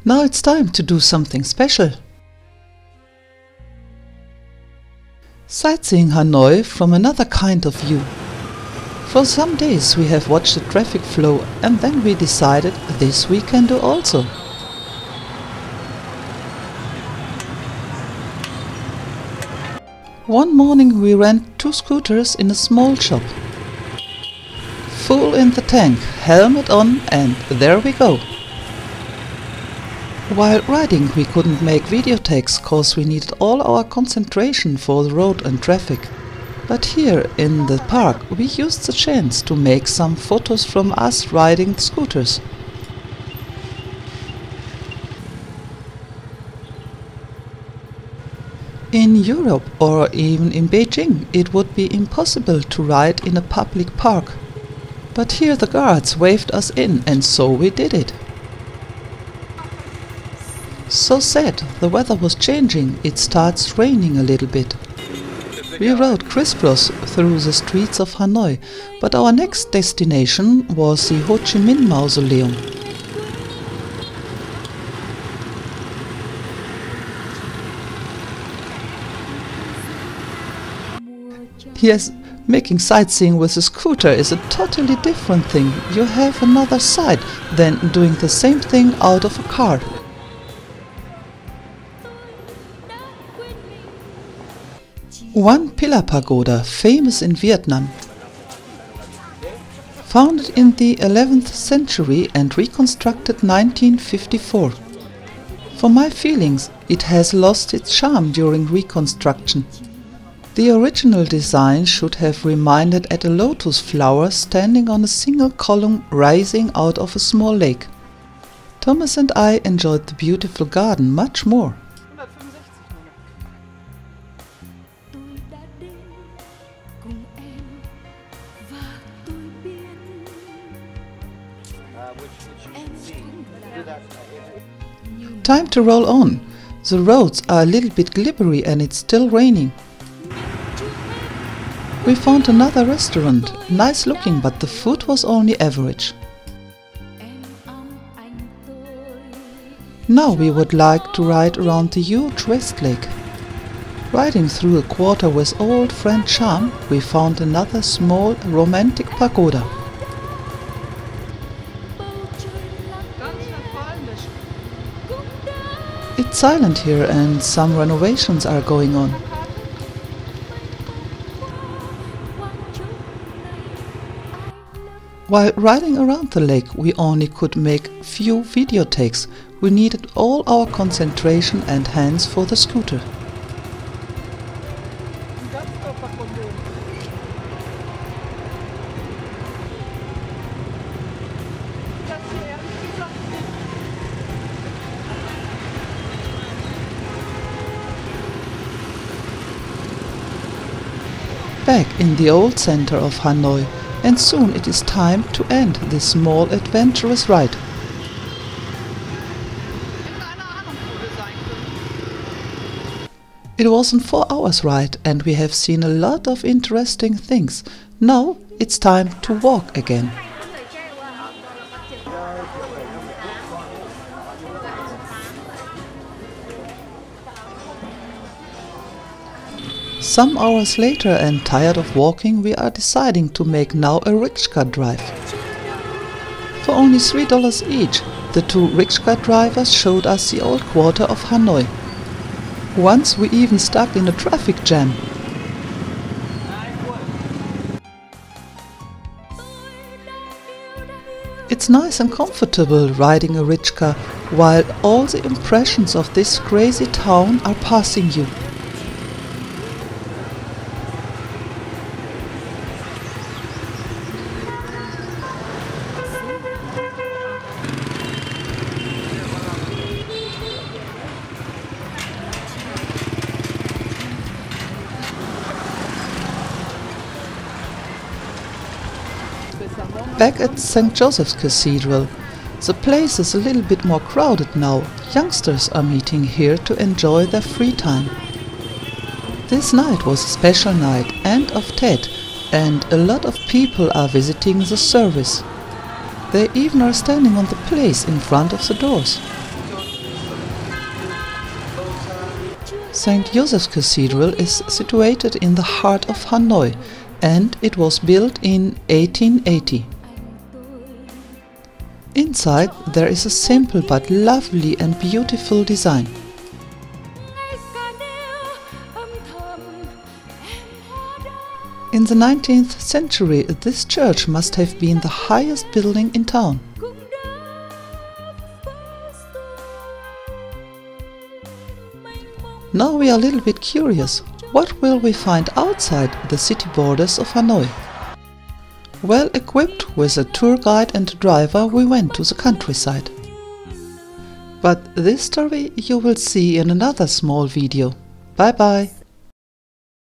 Now it's time to do something special. Sightseeing Hanoi from another kind of view. For some days we have watched the traffic flow and then we decided this we can do also. One morning we rent 2 scooters in a small shop. Full in the tank, helmet on, and there we go. While riding we couldn't make video takes cause we needed all our concentration for the road and traffic. But here in the park we used the chance to make some photos from us riding the scooters. In Europe or even in Beijing it would be impossible to ride in a public park. But here the guards waved us in and so we did it. So sad, the weather was changing, it starts raining a little bit. We rode crisscross through the streets of Hanoi, but our next destination was the Ho Chi Minh Mausoleum. Yes, making sightseeing with a scooter is a totally different thing. You have another side than doing the same thing out of a car. One pillar pagoda, famous in Vietnam. Founded in the 11th century and reconstructed 1954. For my feelings, it has lost its charm during reconstruction. The original design should have reminded at a lotus flower standing on a single column rising out of a small lake. Thomas and I enjoyed the beautiful garden much more. Time to roll on. The roads are a little bit glibbery and it's still raining. We found another restaurant, nice looking, but the food was only average. Now we would like to ride around the huge West Lake. Riding through a quarter with old friend charm, we found another small romantic pagoda. It's silent here and some renovations are going on. While riding around the lake we only could make few video takes. We needed all our concentration and hands for the scooter. Back in the old center of Hanoi, and soon it is time to end this small adventurous ride. It was a 4 hours ride and we have seen a lot of interesting things. Now it's time to walk again. Some hours later and tired of walking, we are deciding to make now a rickshaw drive. For only $3 each, the 2 rickshaw drivers showed us the old quarter of Hanoi. Once we even stuck in a traffic jam. It's nice and comfortable riding a rickshaw while all the impressions of this crazy town are passing you. Back at St. Joseph's Cathedral. The place is a little bit more crowded now. Youngsters are meeting here to enjoy their free time. This night was a special night, end of Tet, and a lot of people are visiting the service. They even are standing on the place in front of the doors. St. Joseph's Cathedral is situated in the heart of Hanoi, and it was built in 1880. Inside there is a simple but lovely and beautiful design. In the 19th century, this church must have been the highest building in town. Now we are a little bit curious. What will we find outside the city borders of Hanoi? Well equipped with a tour guide and a driver, we went to the countryside. But this story you will see in another small video. Bye bye!